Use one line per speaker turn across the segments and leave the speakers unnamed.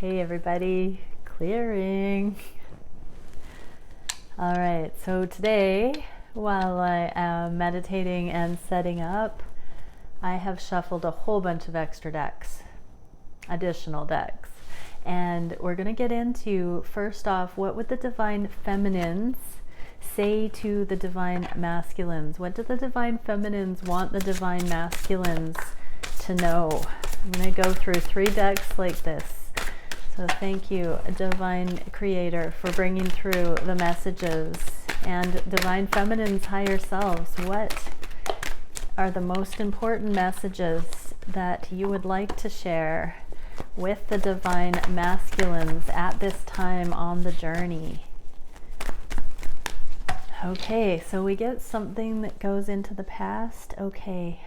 Hey everybody, clearing. All right, so today, while I am meditating and setting up, I have shuffled a whole bunch of extra decks, additional decks. And we're going to get into, first off, what would the divine feminines say to the divine masculines? What do the divine feminines want the divine masculines to know? I'm going to go through 3 decks like this. So thank you, Divine Creator, for bringing through the messages. And Divine Feminine's higher selves, what are the most important messages that you would like to share with the Divine Masculines at this time on the journey? Okay, so we get something that goes into the past. Okay.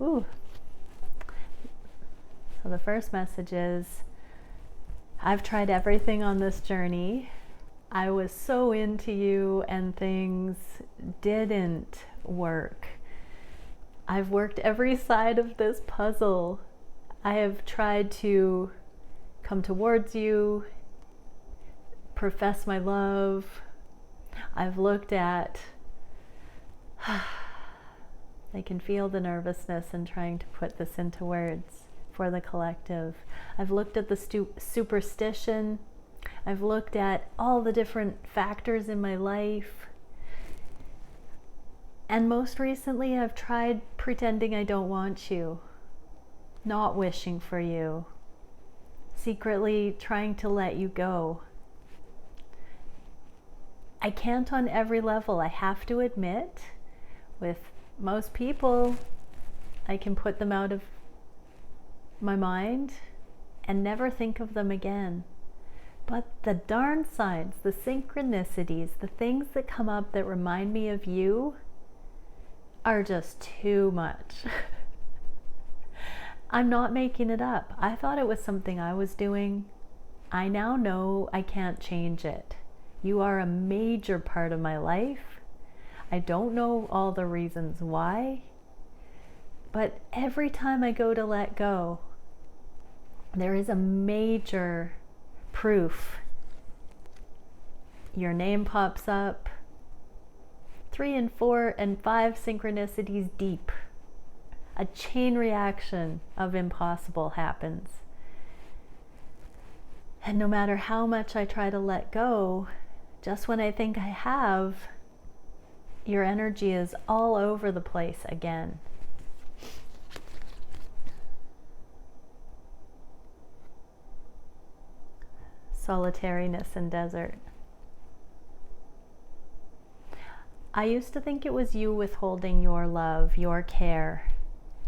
Ooh. So the first message is, I've tried everything on this journey. I was so into you and things didn't work. I've worked every side of this puzzle. I have tried to come towards you, profess my love. I've looked at, I can feel the nervousness in trying to put this into words for the collective. I've looked at the superstition. I've looked at all the different factors in my life. And most recently, I've tried pretending I don't want you, not wishing for you, secretly trying to let you go. I can't on every level. I have to admit, with most people, I can put them out of my mind and never think of them again. But the darn signs, the synchronicities, the things that come up that remind me of you are just too much. I'm not making it up. I thought it was something I was doing. I now know I can't change it. You are a major part of my life. I don't know all the reasons why, but every time I go to let go, there is a major proof. Your name pops up, 3 and 4 and 5 synchronicities deep. A chain reaction of impossible happens. And no matter how much I try to let go, just when I think I have, your energy is all over the place again. Solitariness and desert. I used to think it was you withholding your love, your care.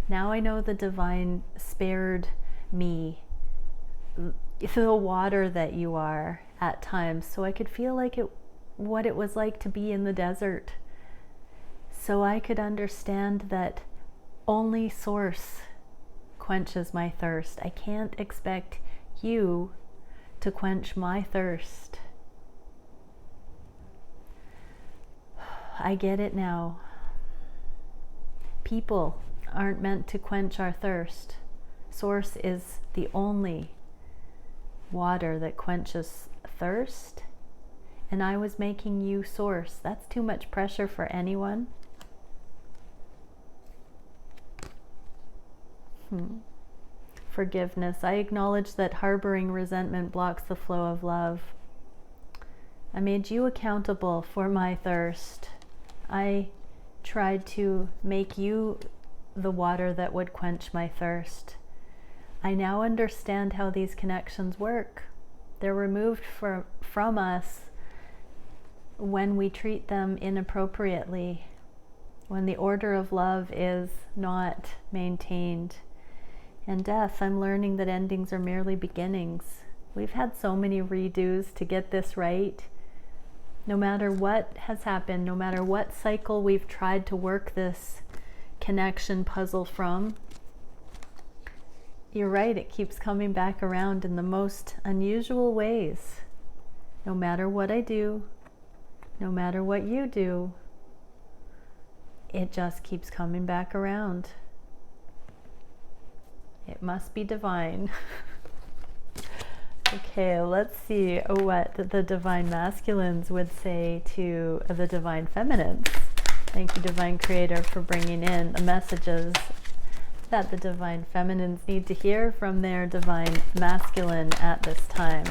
Now I know the divine spared me the water that you are at times, so I could feel like what it was like to be in the desert. So I could understand that only Source quenches my thirst. I can't expect you to quench my thirst. I get it now. People aren't meant to quench our thirst. Source is the only water that quenches thirst. And I was making you Source. That's too much pressure for anyone. Forgiveness. I acknowledge that harboring resentment blocks the flow of love. I made you accountable for my thirst. I tried to make you the water that would quench my thirst. I now understand how these connections work. They're removed from us when we treat them inappropriately, when the order of love is not maintained. And death, I'm learning that endings are merely beginnings. We've had so many redos to get this right. No matter what has happened, no matter what cycle we've tried to work this connection puzzle from, you're right, it keeps coming back around in the most unusual ways. No matter what I do, no matter what you do, it just keeps coming back around. It must be divine. Okay, let's see what the Divine Masculines would say to the Divine Feminines. Thank you, Divine Creator, for bringing in the messages that the Divine Feminines need to hear from their Divine Masculine at this time.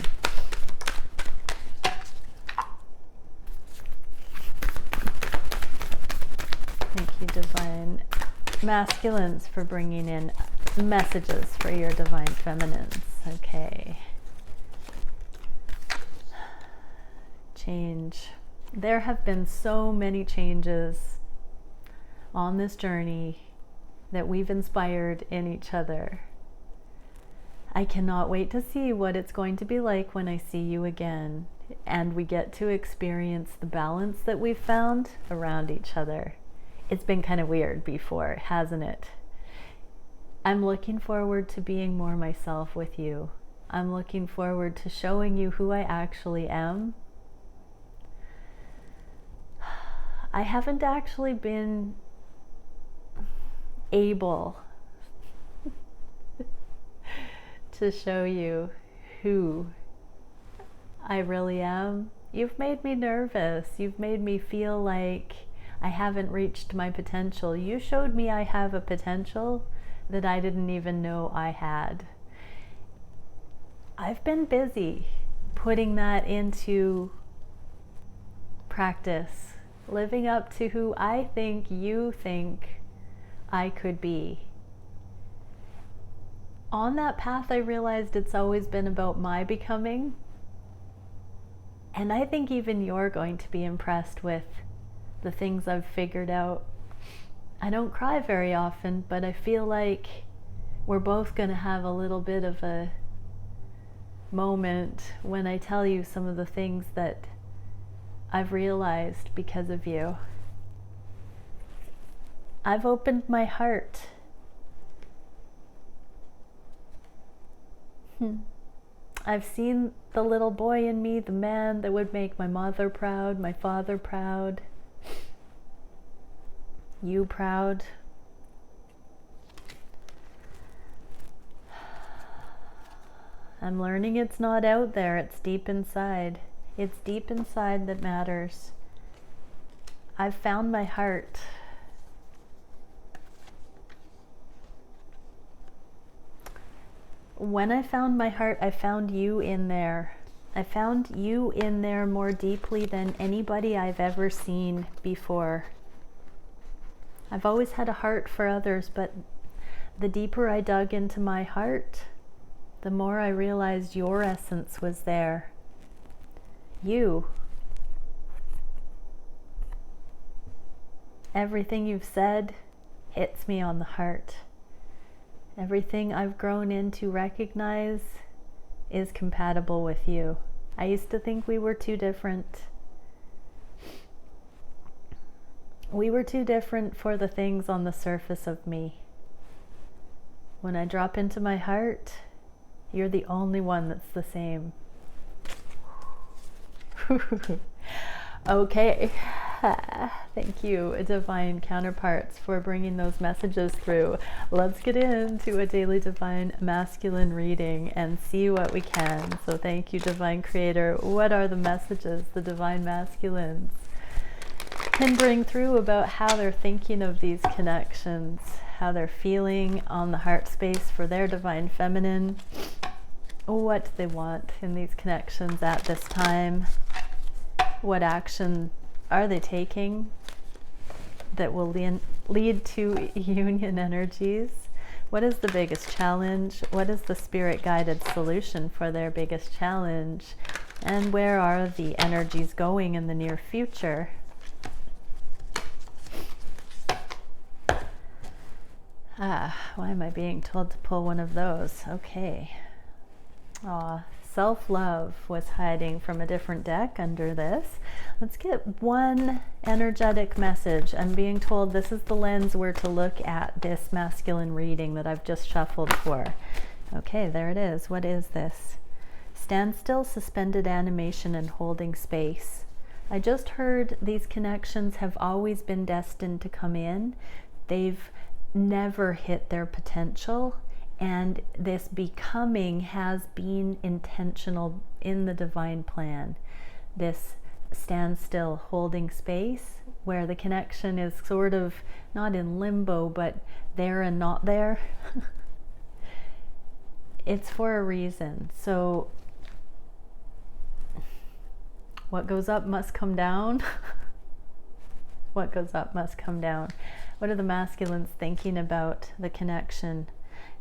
Thank you, Divine Masculines, for bringing in messages for your Divine Feminines. Okay. Change. There have been so many changes on this journey that we've inspired in each other. I cannot wait to see what it's going to be like when I see you again and we get to experience the balance that we've found around each other. It's been kind of weird before, hasn't it? I'm looking forward to being more myself with you. I'm looking forward to showing you who I actually am. I haven't actually been able to show you who I really am. You've made me nervous. You've made me feel like I haven't reached my potential. You showed me I have a potential that I didn't even know I had. I've been busy putting that into practice, living up to who I think you think I could be. On that path, I realized it's always been about my becoming. And I think even you're going to be impressed with the things I've figured out. I don't cry very often, but I feel like we're both going to have a little bit of a moment when I tell you some of the things that I've realized because of you. I've opened my heart. I've seen the little boy in me, the man that would make my mother proud, my father proud, you proud. I'm learning it's not out there, it's deep inside. It's deep inside that matters. I've found my heart. When I found my heart, I found you in there. I found you in there more deeply than anybody I've ever seen before. I've always had a heart for others, but the deeper I dug into my heart, the more I realized your essence was there. You. Everything you've said hits me on the heart. Everything I've grown in to recognize is compatible with you. I used to think we were too different. We were too different for the things on the surface of me. When I drop into my heart, you're the only one that's the same. Okay. Thank you, Divine Counterparts, for bringing those messages through. Let's get into a daily Divine Masculine reading and see what we can. So thank you, Divine Creator. What are the messages the Divine Masculines can bring through about how they're thinking of these connections, how they're feeling on the heart space for their Divine Feminine, what do they want in these connections at this time, what action are they taking that will lead to union energies? What is the biggest challenge? What is the spirit-guided solution for their biggest challenge? And where are the energies going in the near future? Why am I being told to pull one of those? Okay. Self-love was hiding from a different deck under this. Let's get one energetic message. I'm being told this is the lens we're to look at this masculine reading that I've just shuffled for. Okay, there it is. What is this? Standstill, suspended animation, and holding space. I just heard these connections have always been destined to come in. They've never hit their potential, And this becoming has been intentional in the divine plan. This standstill, holding space, where the connection is sort of not in limbo, but there and not there. It's for a reason. So what goes up must come down. What goes up must come down. What are the masculines thinking about the connection?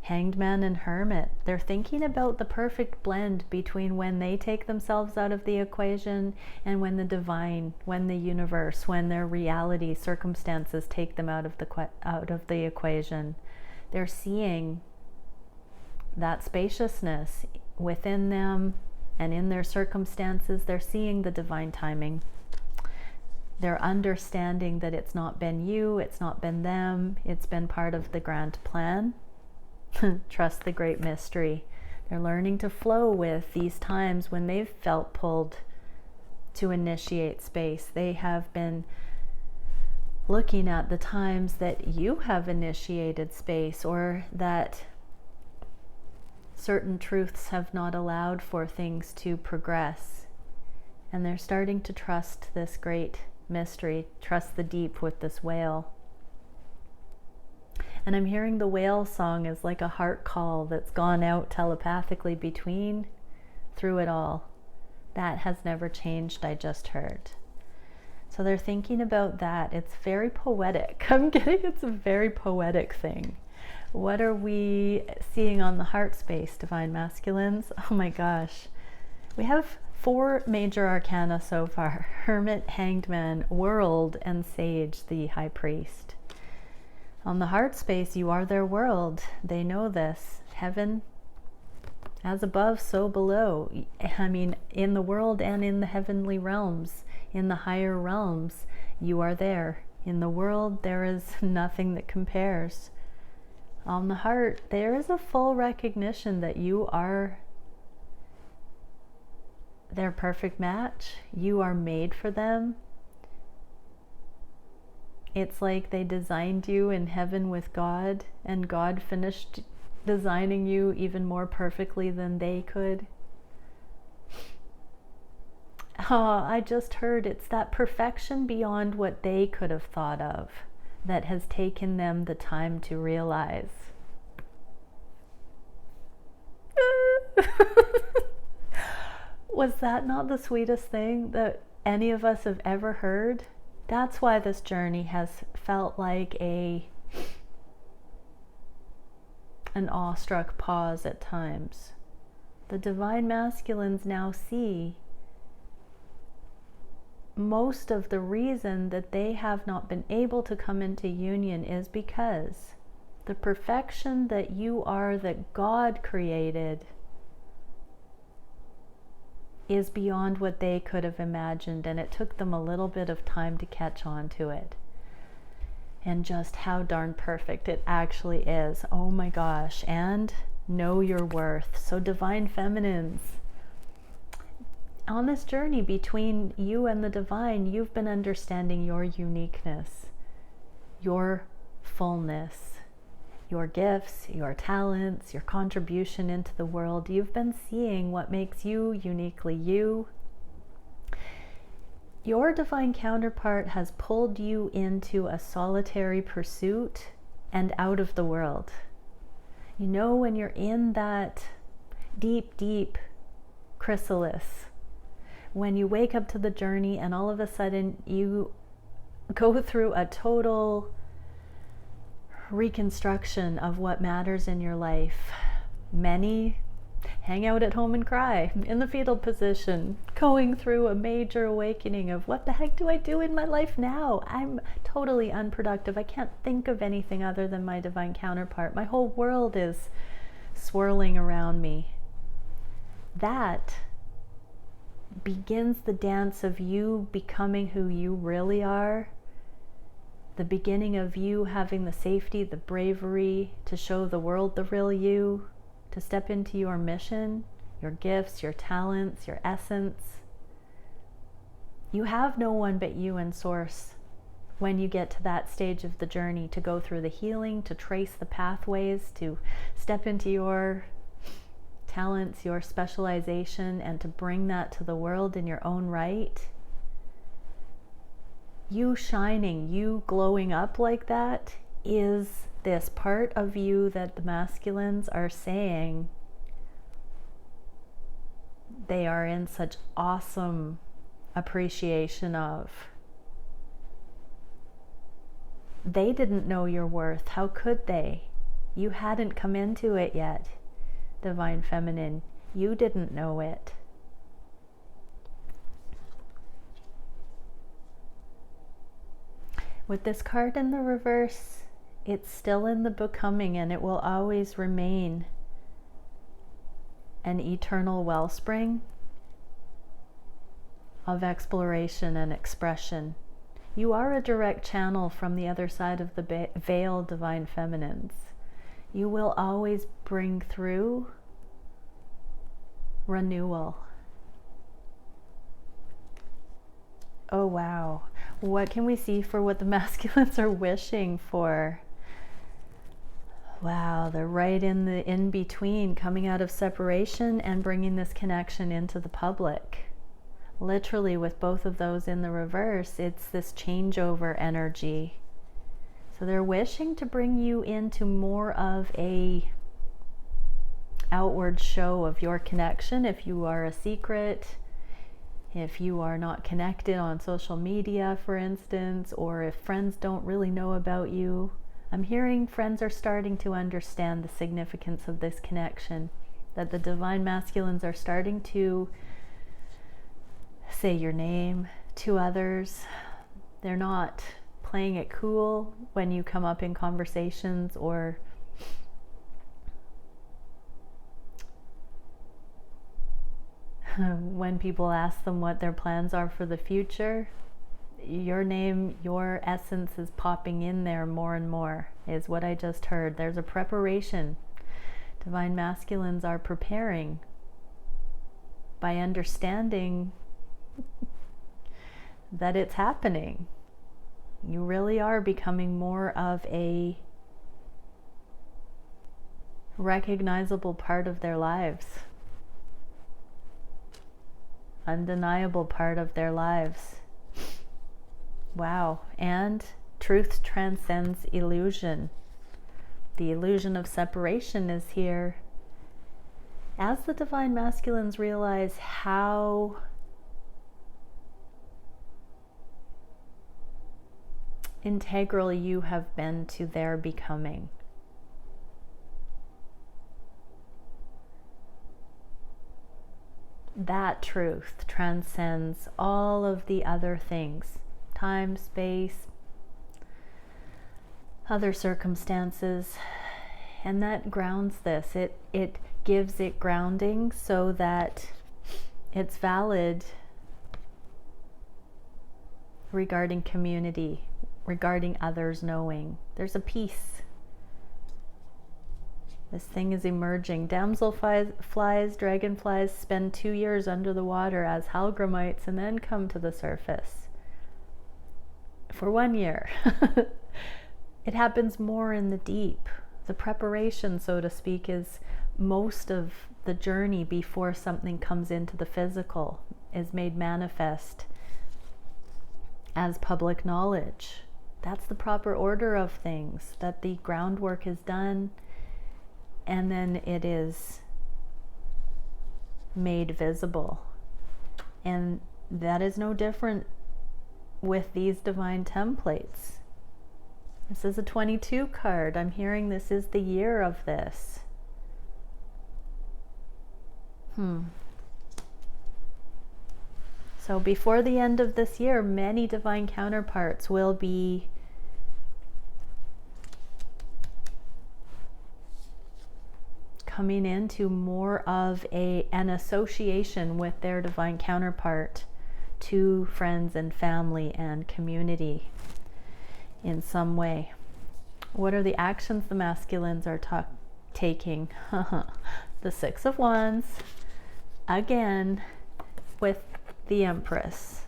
Hanged Man and Hermit. They're thinking about the perfect blend between when they take themselves out of the equation and when the divine, when the universe, when their reality, circumstances take them out of the equation. They're seeing that spaciousness within them and in their circumstances. They're seeing the divine timing. They're understanding that it's not been you, it's not been them, it's been part of the grand plan. Trust the great mystery. They're learning to flow with these times when they've felt pulled to initiate space. They have been looking at the times that you have initiated space, or that certain truths have not allowed for things to progress. And they're starting to trust this great mystery, trust the deep with this whale. And I'm hearing the whale song as like a heart call that's gone out telepathically through it all. That has never changed, I just heard. So they're thinking about that. It's very poetic. I'm getting it's a very poetic thing. What are we seeing on the heart space, divine masculines? Oh my gosh. We have 4 major arcana so far: Hermit, Hanged Man, World, and Sage, the High Priest. On the heart space, you are their world. They know this. Heaven, as above, so below. I mean, in the world and in the heavenly realms, in the higher realms, you are there. In the world, there is nothing that compares. On the heart, there is a full recognition that you are their perfect match. You are made for them. It's like they designed you in heaven with God, and God finished designing you even more perfectly than they could. Oh, I just heard it's that perfection beyond what they could have thought of that has taken them the time to realize. Was that not the sweetest thing that any of us have ever heard? That's why this journey has felt like an awestruck pause at times. The divine masculines now see most of the reason that they have not been able to come into union is because the perfection that you are, that God created, is beyond what they could have imagined, and it took them a little bit of time to catch on to it. And just how darn perfect it actually is. Oh my gosh. And know your worth. So divine feminines, on this journey between you and the divine, you've been understanding your uniqueness, your fullness, your gifts, your talents, your contribution into the world. You've been seeing what makes you uniquely you. Your divine counterpart has pulled you into a solitary pursuit and out of the world. You know, when you're in that deep, deep chrysalis, when you wake up to the journey and all of a sudden you go through a total reconstruction of what matters in your life. Many hang out at home and cry in the fetal position, going through a major awakening of what the heck do I do in my life now? I'm totally unproductive. I can't think of anything other than my divine counterpart. My whole world is swirling around me. That begins the dance of you becoming who you really are. The beginning of you having the safety, the bravery to show the world the real you, to step into your mission, your gifts, your talents, your essence. You have no one but you and Source. when you get to that stage of the journey, to go through the healing, to trace the pathways, to step into your talents, your specialization, and to bring that to the world in your own right. You shining, you glowing up like that is this part of you that the masculines are saying they are in such awesome appreciation of. They didn't know your worth. How could they? You hadn't come into it yet, Divine Feminine. You didn't know it. With this card in the reverse, it's still in the becoming, and it will always remain an eternal wellspring of exploration and expression. You are a direct channel from the other side of the veil, Divine Feminines. You will always bring through renewal. Oh wow. What can we see for what the masculines are wishing for? Wow, they're right in the in-between, coming out of separation and bringing this connection into the public. Literally, with both of those in the reverse, it's this changeover energy. So they're wishing to bring you into more of a outward show of your connection. If you are a secret, if you are not connected on social media, for instance, or if friends don't really know about you, I'm hearing friends are starting to understand the significance of this connection, that the Divine Masculines are starting to say your name to others. They're not playing it cool when you come up in conversations or when people ask them what their plans are for the future. Your name, your essence is popping in there more and more, is what I just heard. There's a preparation. Divine Masculines are preparing by understanding that it's happening. You really are becoming more of a recognizable part of their lives, undeniable part of their lives. Wow. And truth transcends illusion. The illusion of separation is here. As the Divine Masculines realize how integral you have been to their becoming. That truth transcends all of the other things, time, space, other circumstances, and that grounds this. It gives it grounding so that it's valid regarding community, regarding others knowing. There's a peace. This thing is emerging. Damselflies, dragonflies spend 2 years under the water as halgramites and then come to the surface for 1 year. It happens more in the deep. The preparation, so to speak, is most of the journey before something comes into the physical, is made manifest as public knowledge. That's the proper order of things, that the groundwork is done and then it is made visible. And that is no different with these divine templates. This is a 22 card. I'm hearing this is the year of this. So before the end of this year, many divine counterparts will be coming into more of an association with their divine counterpart to friends and family and community in some way. What are the actions the masculines are taking? The Six of Wands, again, with the Empress.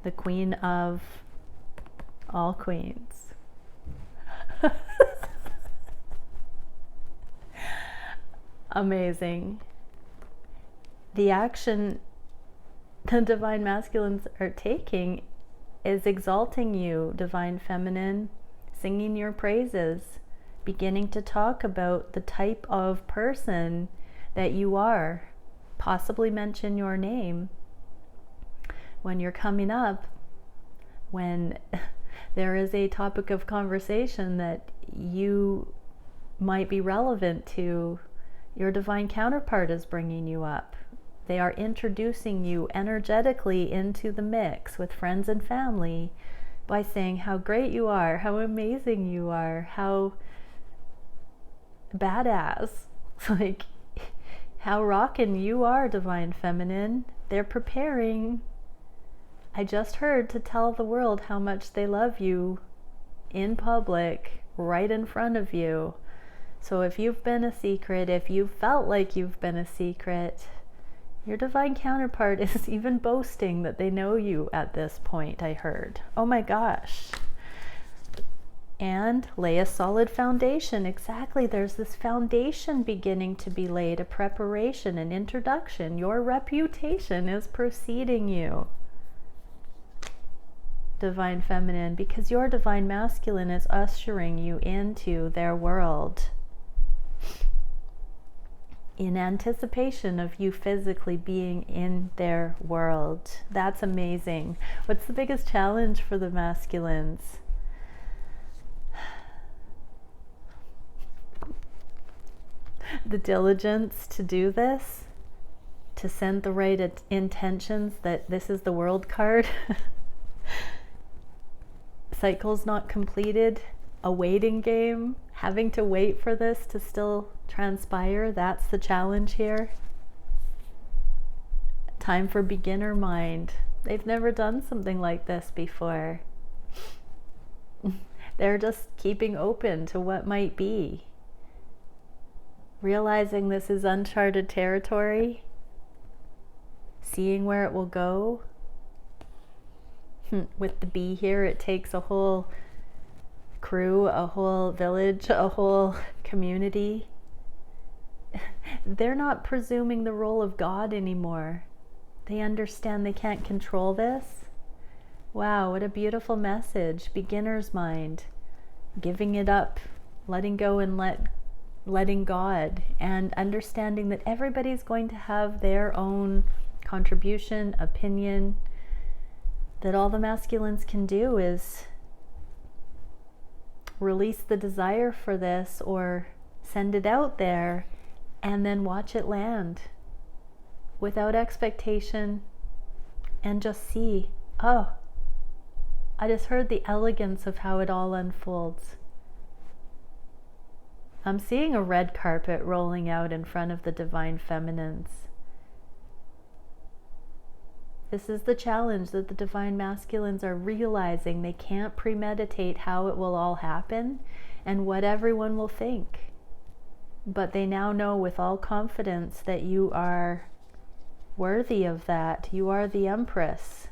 the queen of all queens. Amazing. The action the divine masculines are taking is exalting you, divine feminine, singing your praises, beginning to talk about the type of person that you are, possibly mention your name when you're coming up, when there is a topic of conversation that you might be relevant to. Your divine counterpart is bringing you up. They are introducing you energetically into the mix with friends and family by saying how great you are, how amazing you are, how badass, like how rockin' you are, divine feminine. They're preparing, I just heard, to tell the world how much they love you in public, right in front of you. So if you've been a secret, if you felt like you've been a secret, your divine counterpart is even boasting that they know you at this point, I heard. Oh my gosh. And lay a solid foundation. Exactly. There's this foundation beginning to be laid, a preparation, an introduction. Your reputation is preceding you, divine feminine, because your divine masculine is ushering you into their world in anticipation of you physically being in their world. That's amazing. What's the biggest challenge for the masculines? The diligence to do this, to send the right intentions, that this is the world card. Cycles not completed, a waiting game, having to wait for this to still transpire. That's the challenge here. Time for beginner mind. They've never done something like this before. They're just keeping open to what might be. Realizing this is uncharted territory. Seeing where it will go. With the bee here, it takes a whole crew, a whole village, a whole community. They're not presuming the role of God anymore. They understand they can't control this. Wow, what a beautiful message. Beginner's mind. Giving it up, letting go and letting God, and understanding that everybody's going to have their own contribution, opinion, that all the masculines can do is release the desire for this or send it out there and then watch it land without expectation and just see, oh, I just heard the elegance of how it all unfolds. I'm seeing a red carpet rolling out in front of the divine feminines. This is the challenge that the divine masculines are realizing. They can't premeditate how it will all happen and what everyone will think. But they now know with all confidence that you are worthy of that. You are the Empress.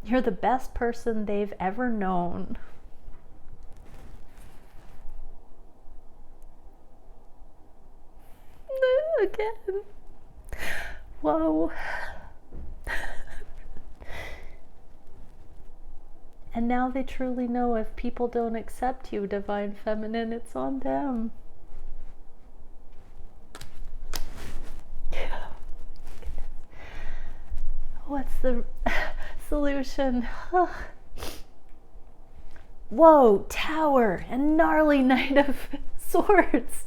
You're the best person they've ever known. Again. Whoa. And now they truly know if people don't accept you, divine feminine, it's on them. What's the solution? Whoa, Tower and gnarly Knight of Swords.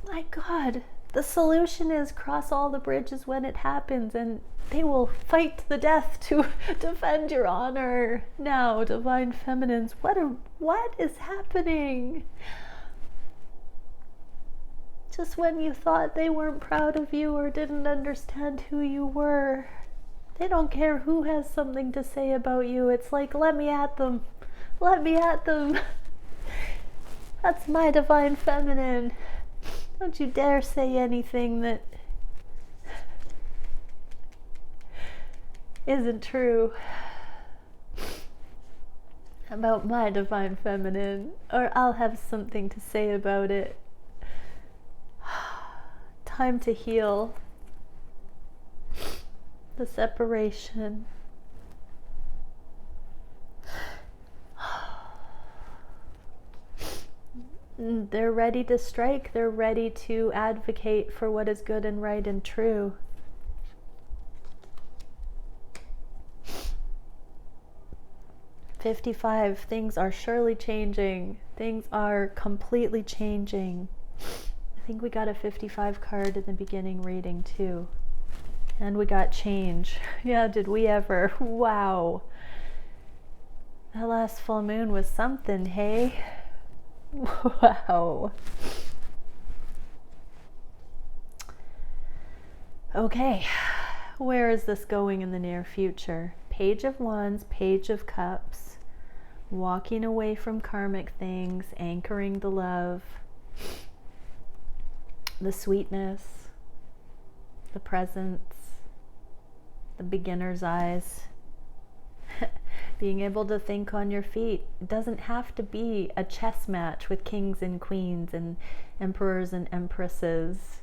My God, the solution is cross all the bridges when it happens, and they will fight to the death to defend your honor. Now, divine feminines, what is happening? Just when you thought they weren't proud of you or didn't understand who you were, they don't care who has something to say about you. It's like, let me at them. Let me at them. That's my divine feminine. Don't you dare say anything that isn't true. about my divine feminine, or I'll have something to say about it. Time to heal. The separation. They're ready to strike. They're ready to advocate for what is good and right and true. "55, things are surely changing. Things are completely changing." I think we got a 55 card in the beginning reading too. And we got change. Yeah, did we ever? Wow. That last full moon was something, hey? Wow. Okay, where is this going in the near future? Page of Wands, Page of Cups, walking away from karmic things, anchoring the love, the sweetness, the presence, the beginner's eyes. Being able to think on your feet. It doesn't have to be a chess match with kings and queens and emperors and empresses.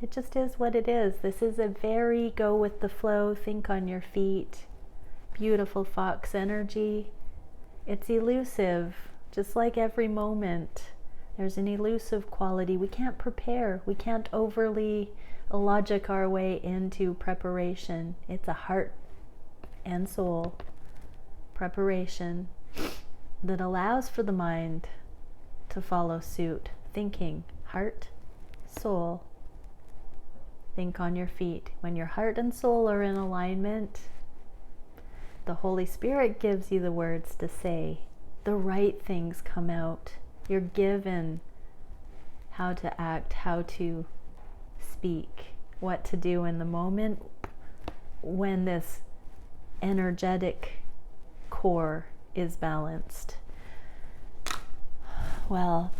It just is what it is. This is a very go with the flow, think on your feet, beautiful fox energy. It's elusive, just like every moment. There's an elusive quality. We can't prepare. We can't overly logic our way into preparation. It's a heart and soul preparation that allows for the mind to follow suit. Thinking, heart, soul. Think on your feet. When your heart and soul are in alignment, the Holy Spirit gives you the words to say. The right things come out. You're given how to act, how to speak, what to do in the moment when this energetic core is balanced. Well,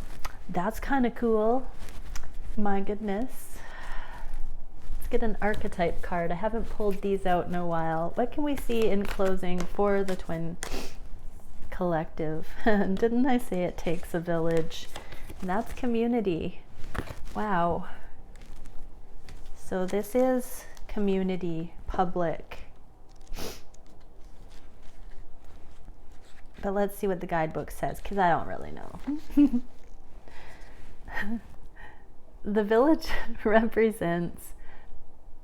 that's kind of cool. My goodness. Let's get an archetype card. I haven't pulled these out in a while. What can we see in closing for the twin collective? Didn't I say it takes a village? That's community. Wow. So this is community, public. But let's see what the guidebook says, because I don't really know. The village represents,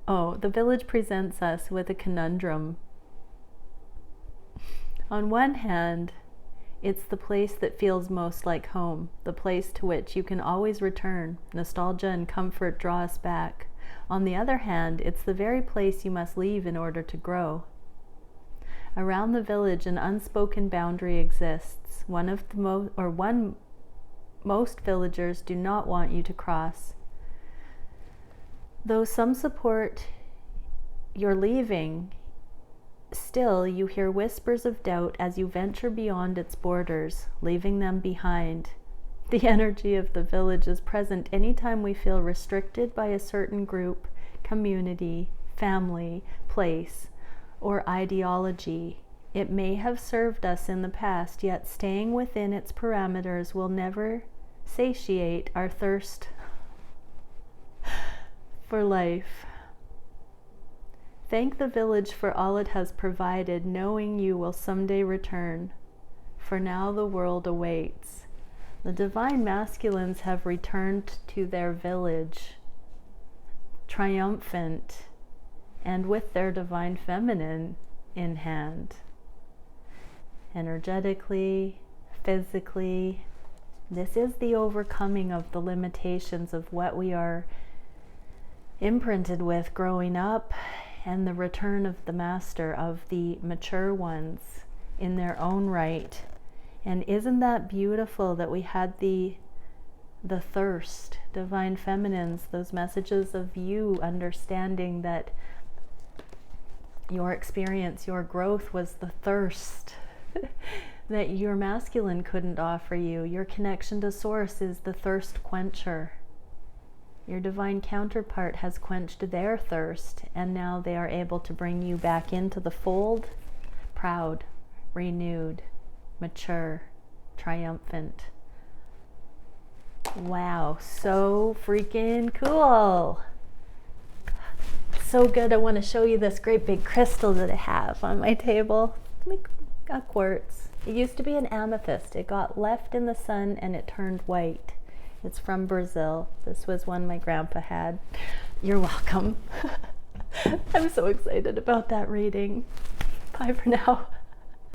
the village presents us with a conundrum. On one hand, it's the place that feels most like home, the place to which you can always return. Nostalgia and comfort draw us back. On the other hand, it's the very place you must leave in order to grow. Around the village, an unspoken boundary exists. Most villagers do not want you to cross. Though some support your leaving, still you hear whispers of doubt as you venture beyond its borders, leaving them behind. The energy of the village is present anytime we feel restricted by a certain group, community, family, place, or ideology. It may have served us in the past, yet staying within its parameters will never satiate our thirst for life. Thank the village for all it has provided, knowing you will someday return. For now the world awaits. The divine masculines have returned to their village, triumphant, and with their divine feminine in hand. Energetically, physically, this is the overcoming of the limitations of what we are imprinted with growing up, and the return of the master, of the mature ones in their own right. And isn't that beautiful that we had the thirst, divine feminines, those messages of you understanding that your experience, your growth was the thirst that your masculine couldn't offer you. Your connection to source is the thirst quencher. Your divine counterpart has quenched their thirst, and now they are able to bring you back into the fold, proud, renewed, mature, triumphant. Wow, so freaking cool. So good. I want to show you this great big crystal that I have on my table. Like a quartz. It used to be an amethyst. It got left in the sun and it turned white. It's from Brazil. This was one my grandpa had. You're welcome. I'm so excited about that reading. Bye for now.